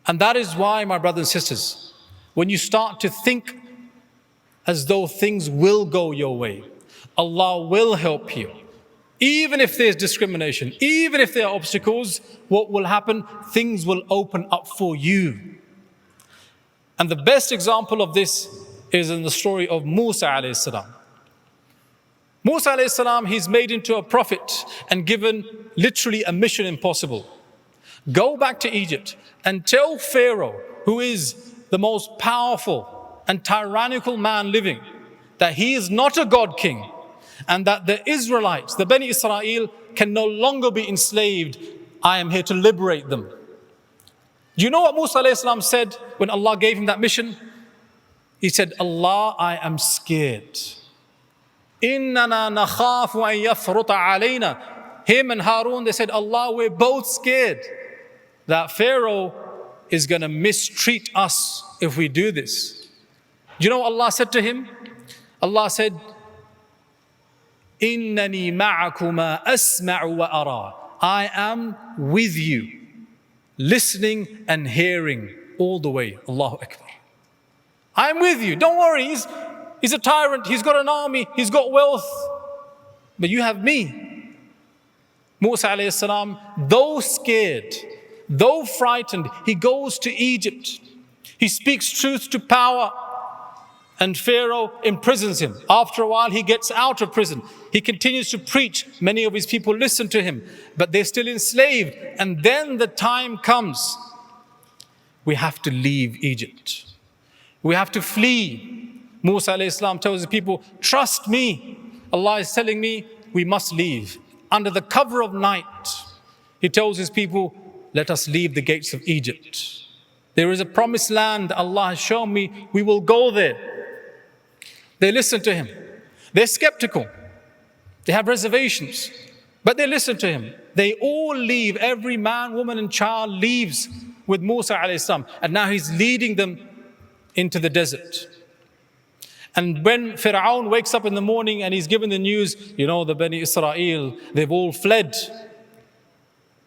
And that is why, my brothers and sisters, when you start to think as though things will go your way, Allah will help you. Even if there's discrimination, even if there are obstacles, what will happen? Things will open up for you. And the best example of this is in the story of Musa alayhi salam. Musa alayhi salam, he's made into a prophet and given literally a mission impossible. Go back to Egypt and tell Pharaoh, who is the most powerful and tyrannical man living, that he is not a God king and that the Israelites, the Bani Israel, can no longer be enslaved. I am here to liberate them. Do you know what Musa alayhi salam said when Allah gave him that mission? He said, Allah, I am scared. Innana nakhafu an yafruta alayna. Him and Harun, they said, Allah, we're both scared that Pharaoh is going to mistreat us if we do this. Do you know what Allah said to him? Allah said, Innani ma'akuma asma'u wa ara. I am with you, listening and hearing all the way. Allahu Akbar. I'm with you. Don't worry. He's a tyrant. He's got an army. He's got wealth. But you have me. Musa alayhi salam, though scared, though frightened, he goes to Egypt. He speaks truth to power. And Pharaoh imprisons him. After a while, he gets out of prison. He continues to preach. Many of his people listen to him, but they're still enslaved. And then the time comes. We have to leave Egypt. We have to flee. Musa alayhi salam tells the people, trust me. Allah is telling me we must leave. Under the cover of night, he tells his people, let us leave the gates of Egypt. There is a promised land Allah has shown me. We will go there. They listen to him. They're skeptical. They have reservations, but they listen to him. They all leave. Every man, woman, and child leaves with Musa alayhi salam. And now he's leading them into the desert. And when Fir'aun wakes up in the morning and he's given the news, you know, the Bani Israel, they've all fled.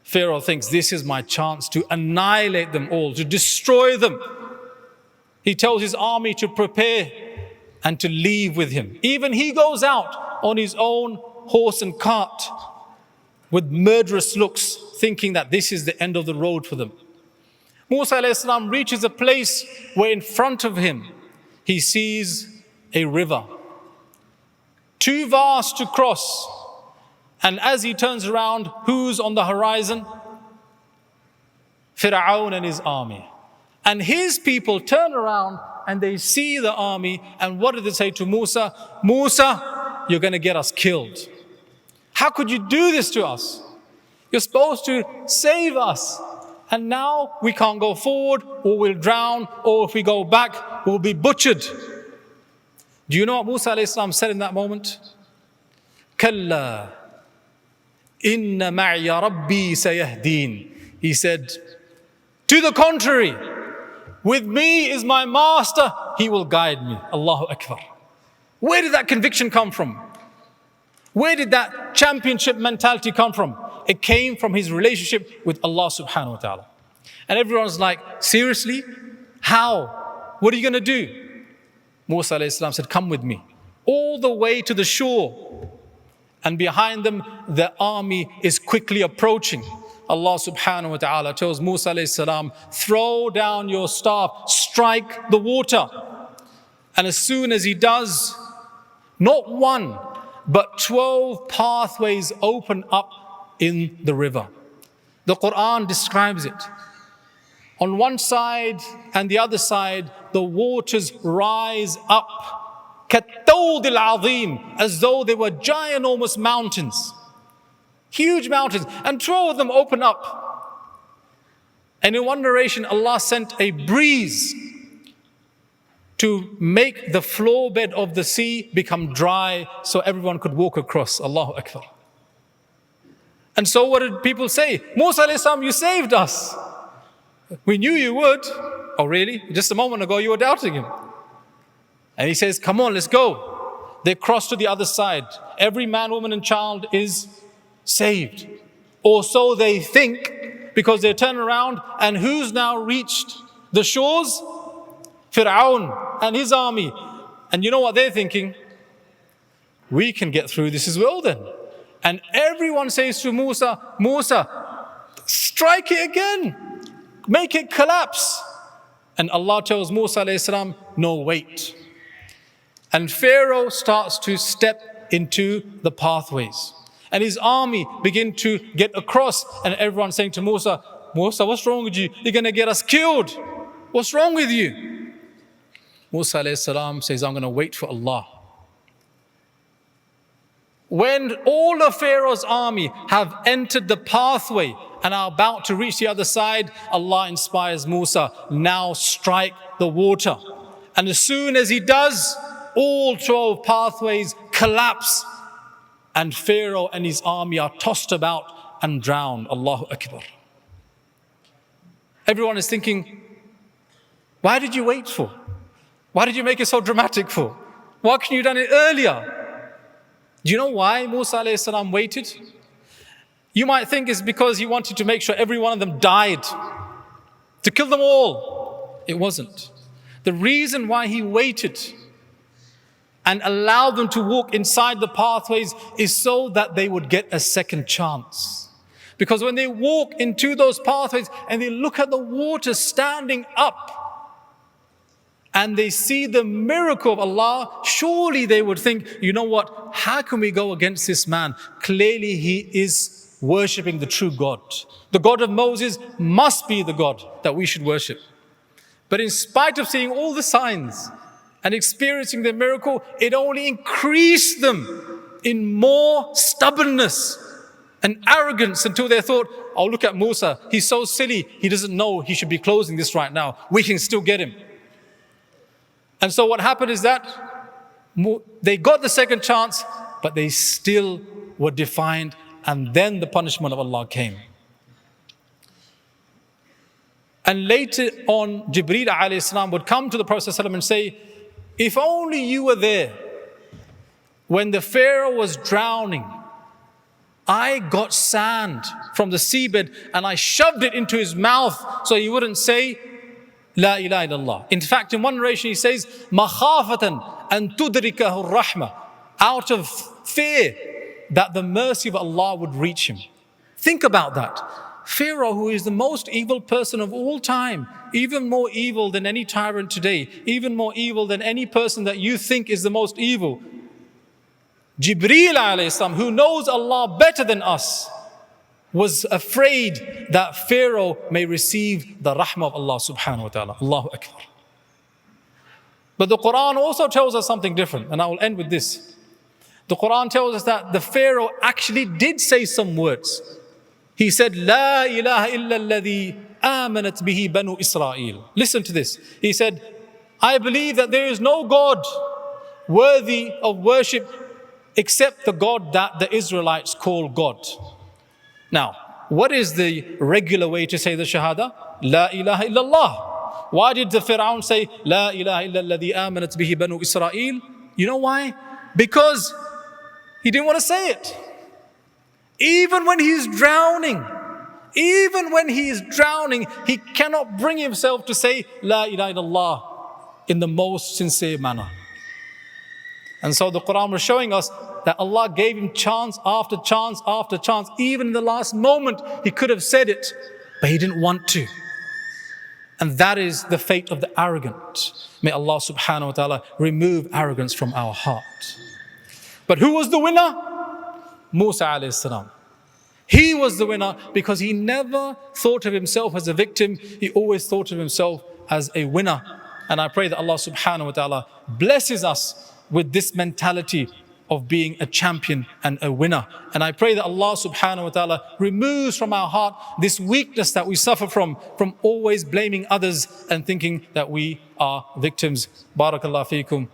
Pharaoh thinks, this is my chance to annihilate them all, to destroy them. He tells his army to prepare and to leave with him. Even he goes out on his own horse and cart with murderous looks, thinking that this is the end of the road for them. Musa alayhi salam reaches a place where in front of him he sees a river, too vast to cross. And as he turns around, who's on the horizon? Fir'aun and his army. And his people turn around and they see the army, and what did they say to Musa? Musa, you're going to get us killed. How could you do this to us? You're supposed to save us. And now we can't go forward, or we'll drown, or if we go back, we'll be butchered. Do you know what Musa alayhi salam said in that moment? Kalla, inna ma'ya rabbi sayahdeen. He said, to the contrary, with me is my master, he will guide me. Allahu Akbar. Where did that conviction come from? Where did that championship mentality come from? It came from his relationship with Allah subhanahu wa ta'ala. And everyone's like, seriously? How? What are you going to do? Musa alayhi salam said, come with me. All the way to the shore. And behind them, the army is quickly approaching. Allah subhanahu wa ta'ala tells Musa alayhi salam, throw down your staff, strike the water. And as soon as he does, not one, but 12 pathways open up in the river. The Quran describes it. On one side and the other side, the waters rise up, كَالتَّوْدِ الْعَظِيمِ, as though they were ginormous mountains. Huge mountains, and 12 of them open up. And in one narration, Allah sent a breeze to make the floor bed of the sea become dry so everyone could walk across. Allahu Akbar. And so what did people say? Musa alayhi salam, you saved us. We knew you would. Oh really? Just a moment ago you were doubting him. And he says, come on, let's go. They cross to the other side. Every man, woman and child is saved. Or so they think, because they turn around and who's now reached the shores? Fir'aun and his army. And you know what they're thinking? We can get through this as well then. And everyone says to Musa, Musa, strike it again. Make it collapse. And Allah tells Musa alayhi salam, no, wait. And Pharaoh starts to step into the pathways. And his army begin to get across. And everyone's saying to Musa, Musa, what's wrong with you? You're going to get us killed. What's wrong with you? Musa alayhi salam says, I'm going to wait for Allah. When all of Pharaoh's army have entered the pathway and are about to reach the other side, Allah inspires Musa, now strike the water. And as soon as he does, all 12 pathways collapse and Pharaoh and his army are tossed about and drowned. Allahu Akbar. Everyone is thinking, why did you wait for? Why did you make it so dramatic for? Why couldn't you have done it earlier? Do you know why Musa alayhi salam waited? You might think it's because he wanted to make sure every one of them died, to kill them all. It wasn't. The reason why he waited and allowed them to walk inside the pathways is so that they would get a second chance. Because when they walk into those pathways and they look at the water standing up, and they see the miracle of Allah, surely they would think, you know what, how can we go against this man? Clearly he is worshipping the true God. The God of Moses must be the God that we should worship. But in spite of seeing all the signs and experiencing the miracle, it only increased them in more stubbornness and arrogance until they thought, oh, look at Musa, he's so silly, he doesn't know he should be closing this right now. We can still get him. And so what happened is that they got the second chance, but they still were defiant, and then the punishment of Allah came. And later on, Jibreel alayhi salam would come to the Prophet and say, if only you were there when the Pharaoh was drowning, I got sand from the seabed and I shoved it into his mouth so he wouldn't say, La ilaha illallah. In fact, in one narration he says, Makhafatan an tudrikahu rahmah, out of fear that the mercy of Allah would reach him. Think about that. Pharaoh, who is the most evil person of all time, even more evil than any tyrant today, even more evil than any person that you think is the most evil. Jibreel alayhi salam, who knows Allah better than us, was afraid that Pharaoh may receive the rahmah of Allah subhanahu wa ta'ala. Allahu Akbar. But the Quran also tells us something different, and I will end with this. The Quran tells us that the Pharaoh actually did say some words. He said, La ilaha illa alladhi amanat bihi banu Israel. Listen to this. He said, I believe that there is no God worthy of worship except the God that the Israelites call God. Now, what is the regular way to say the Shahada? La ilaha illallah. Why did the Fir'aun say, La ilaha illa alladhi amanat bihi banu Israel? You know why? Because he didn't want to say it. Even when he is drowning, he cannot bring himself to say, La ilaha illallah in the most sincere manner. And so the Quran was showing us that Allah gave him chance after chance after chance. Even in the last moment, he could have said it, but he didn't want to. And that is the fate of the arrogant. May Allah subhanahu wa ta'ala remove arrogance from our heart. But who was the winner? Musa alayhi salam. He was the winner because he never thought of himself as a victim. He always thought of himself as a winner. And I pray that Allah subhanahu wa ta'ala blesses us with this mentality of being a champion and a winner. And I pray that Allah subhanahu wa ta'ala removes from our heart this weakness that we suffer from always blaming others and thinking that we are victims. Barakallahu feekum.